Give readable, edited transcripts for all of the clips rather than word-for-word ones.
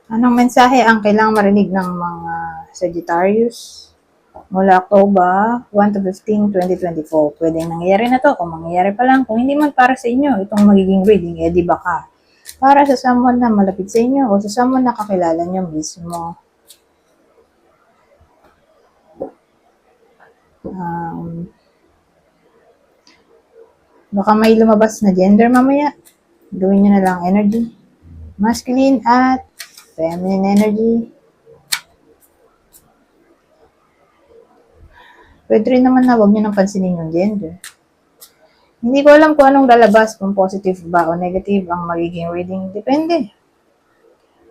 Anong mensahe ang kailangang marinig ng mga Sagittarius mula October 1 to 15, 2024? Pwedeng nangyayari na to, kung mangyayari pa lang. Kung hindi man para sa inyo, itong magiging reading, di ba ka? Para sa someone na malapit sa inyo o sa someone na kakilala nyo mismo. Baka may lumabas na gender mamaya. Gawin nyo na lang energy. Masculine at feminine energy. Pwede rin naman na huwag nyo nang pansinin yung gender. Hindi ko alam kung anong lalabas, kung positive ba o negative ang magiging reading. Depende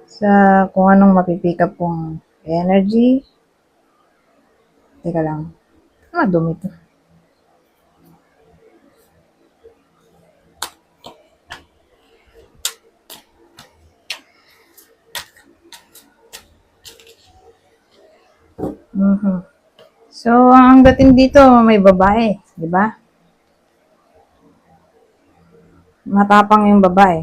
sa kung anong mapipick up kong energy. Teka lang. Dumi to. So, ang dating dito, may babae. Di ba? Matapang yung babae.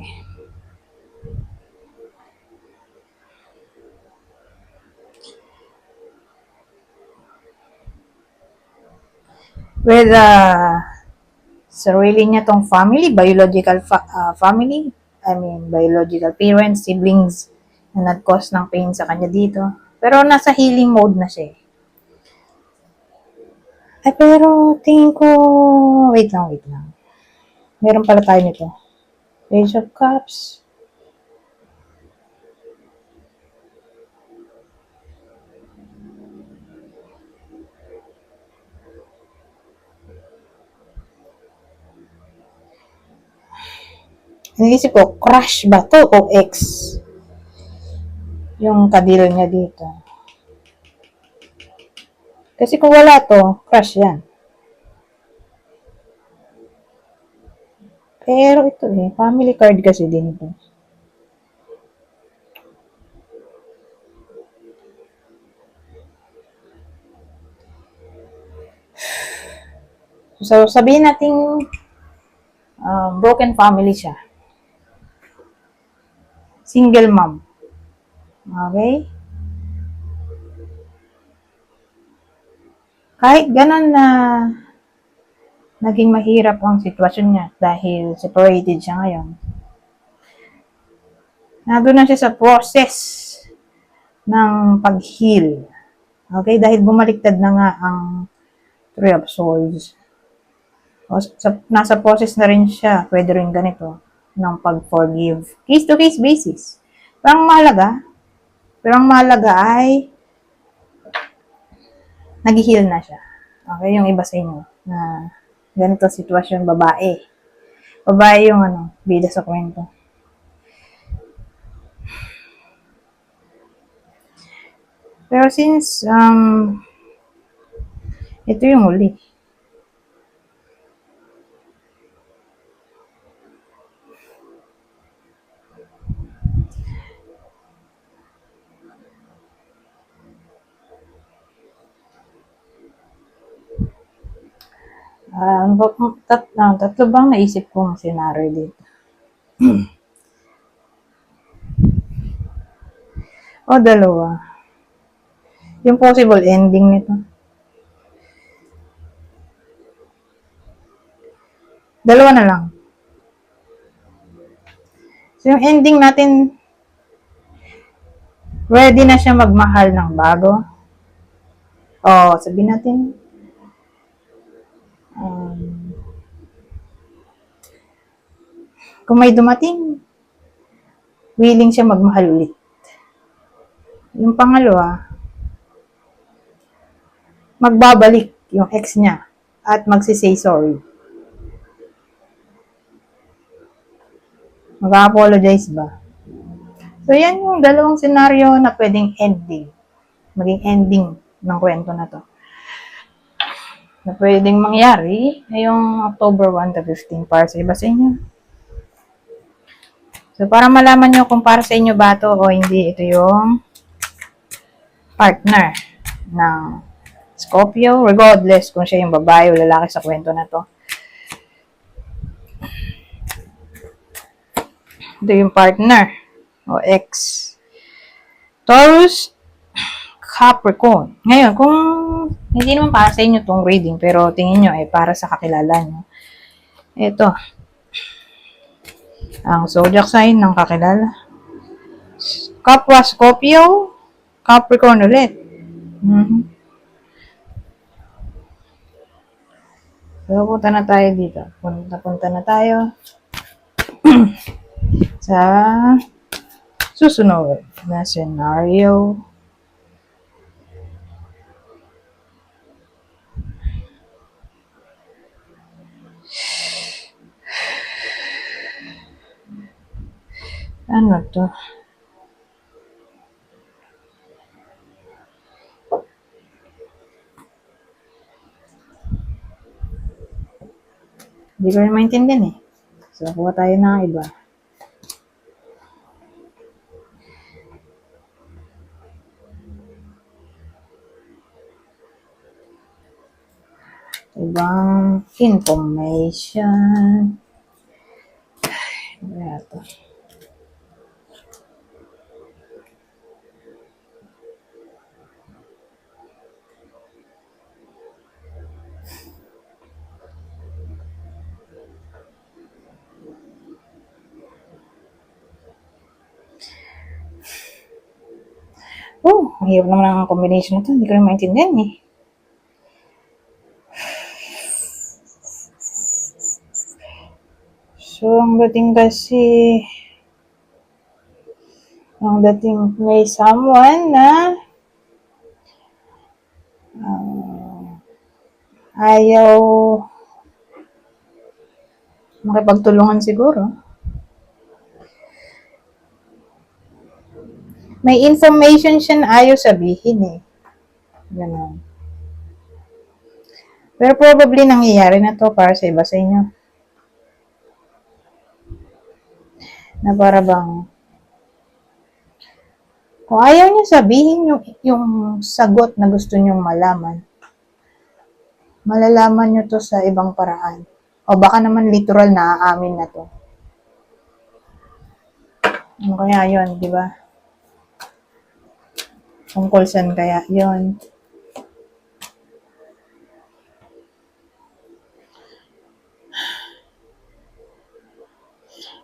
With sarili niya tong family, biological family, biological parents, siblings, na nag-cause ng pain sa kanya dito. Pero nasa healing mode na siya. Ay, pero tingin ko, wait lang. Meron pala tayo nito. Page of Cups. Naisip ko, crush ba to o ex? Yung kadil niya dito. Kasi kung wala to, crush yan. Pero ito family card kasi din ito. So, sabihin natin broken family siya. Single mom. Okay? Kahit ganun na naging mahirap ang sitwasyon niya dahil separated siya ngayon. Nandun na siya sa process ng pag-heal. Okay? Dahil bumaliktad na nga ang Three of Swords. Nasa process na rin siya. Pwede rin ganito ng pag-forgive. Case-to-case basis. Pero ang mahalaga ay nag-heal na siya. Okay? Yung iba sa inyo na ganito sitwasyon, babae. Babae yung bida sa kwento. Pero since ito yung huli. Tatlo bang naisip kong scenario dito? O dalawa. Yung possible ending nito. Dalawa na lang. So yung ending natin, ready na siya magmahal ng bago. O sabihin natin, kung may dumating, willing siya magmahal ulit. Yung pangalawa, magbabalik yung ex niya at magsisay sorry. Mag-apologize ba? So, yan yung dalawang senaryo na pwedeng ending. Maging ending ng kwento na to. Na pwedeng mangyari ngayong October 1 to 15 para sa iba sa inyo. So, para malaman nyo kung para sa inyo ba to o hindi, ito yung partner ng Scorpio, regardless kung siya yung babae o lalaki sa kwento na to. Ito yung partner o ex Taurus, Capricorn. Ngayon, kung hindi naman para sa inyo tong reading, pero tingin nyo ay para sa kakilala nyo. Ito, ang zodiac sign ng kakilala. Kapwa Scorpio, Capricorn ulit. So, punta na tayo dito. Punta na tayo sa susunod na scenario. Ano to? Hindi ko rin maintindihan eh. So, kuha tayo ng iba. Ibang information. Ano to? Oh, ang hirap naman ang combination na to. Hindi ko rin maintindihan eh. So, ang dating kasi, may someone na ayaw makipagtulungan siguro. May information siya na ayaw sabihin eh. Ganun. Pero probably nangyayari na to para sa iba sa inyo. Na para bang kung ayaw niya sabihin yung sagot na gusto niyong malaman, malalaman niyo to sa ibang paraan. O baka naman literal na aamin na to. Ano kaya yun, di ba? Tungkol saan kaya yun?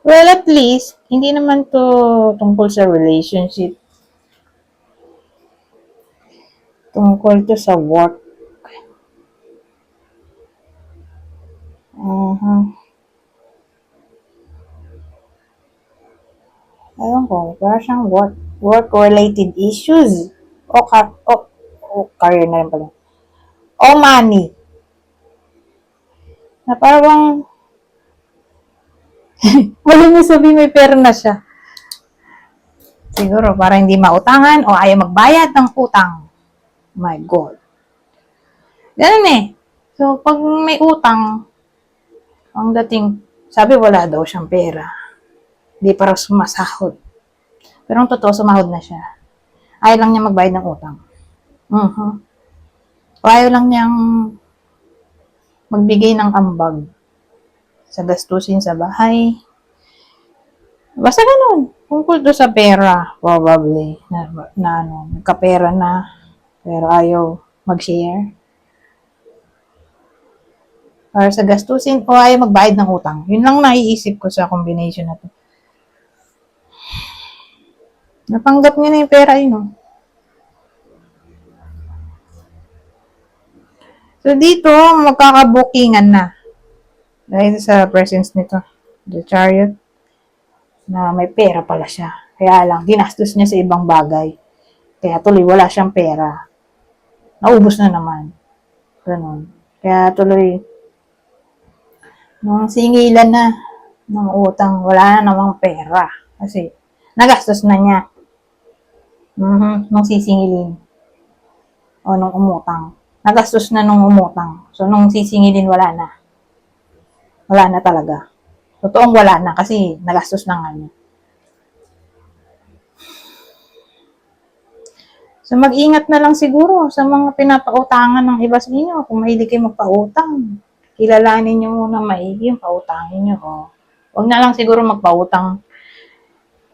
Well, at least, hindi naman to tungkol sa relationship. Tungkol to sa work. Ayun ko, para siyang work-related issues. O career na rin pala. O money. Na parang wala niya sabihin may pera na siya. Siguro para hindi mautangan o ayaw magbayad ng utang. My God. Ganun eh. So, pag may utang, ang dating, sabi wala daw siyang pera. Hindi para sumasahod. Pero ang totoo, sumahod na siya. Ayaw lang niya magbayad ng utang. O ayaw lang niyang magbigay ng ambag sa gastusin sa bahay. Basta ganun. Tungkol doon sa pera, probably, na nagkapera na, pero ayaw mag-share. Para sa gastusin, o ayaw magbayad ng utang. Yun lang naiisip ko sa combination na to. Napanggap niya na yung pera yun, no? So, dito, magkakabukingan na. Dahil sa presence nito, the Chariot, na may pera pala siya. Kaya lang, ginastos niya sa ibang bagay. Kaya tuloy, wala siyang pera. Naubos na naman. Ganun. Kaya tuloy, nung singilan na ng utang, wala na namang pera. Kasi, nagastos na niya. Nung sisingilin. O nung umutang. Nagastos na nung umutang. So, nung sisingilin, wala na. Wala na talaga. Totoong wala na kasi nagastos na nga niya. So, mag-ingat na lang siguro sa mga pinapautangan ng iba sa inyo. Kung mahilig kayo magpautang, kilalanin nyo muna maigi yung pautangin nyo. O, huwag na lang siguro magpautang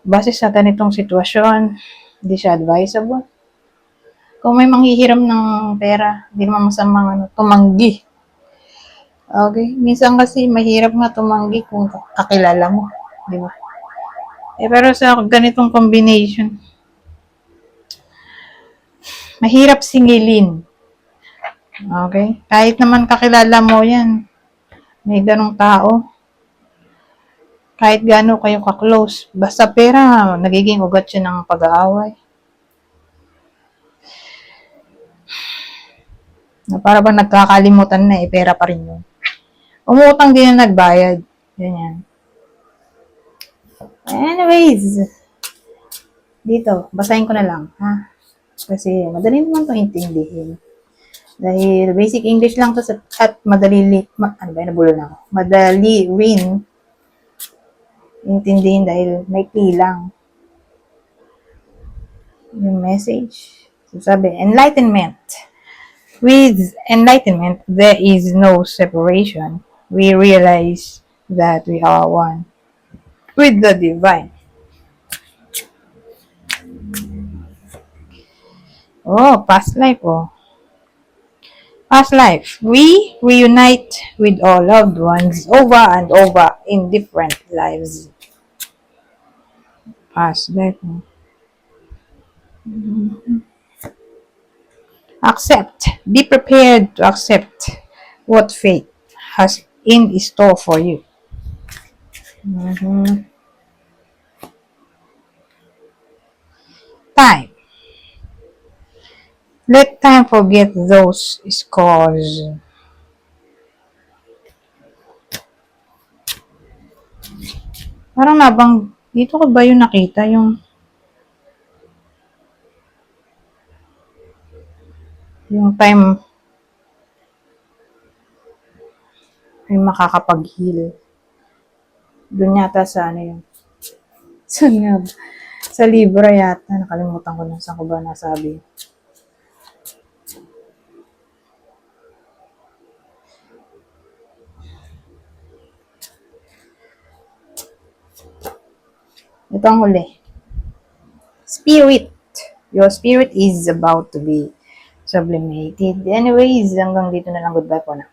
base sa ganitong sitwasyon. Hindi siya advisable. Kung may manghihiram ng pera, hindi naman masamang tumanggi. Okay? Minsan kasi mahirap nga tumanggi kung kakilala mo. Di ba? Pero sa ganitong combination, mahirap singilin. Okay? Kahit naman kakilala mo yan, may ganong tao. Kahit gaano kayo ka-close. Basta pera, nagiging ugat siya ng pag-aaway. Na para bang nagkakalimutan na pera pa rin yun. Umutang din na nagbayad. Ganyan. Anyways, dito, basahin ko na lang, ha? Kasi madali naman itong intindihin. Dahil basic English lang to at madali, ano ba, nabulol na ako. Madali rin intindihin dahil may lang yung message. So sabi, enlightenment. With enlightenment, there is no separation. We realize that we are one with the divine. Oh, past life, oh. Past life, we reunite with our loved ones over and over in different lives. Past life. Accept. Be prepared to accept what fate has in store for you. Time. Let time forget those scars. Parang dito ko ba yung nakita yung time ay makakapag-heal. Doon yata sa yun. Saan nga ba? Sa libro yata. Nakalimutan ko na saan ko ba nasabi. Ito ang huli. Spirit. Your spirit is about to be sublimated. Anyways, hanggang dito na lang. Goodbye po na.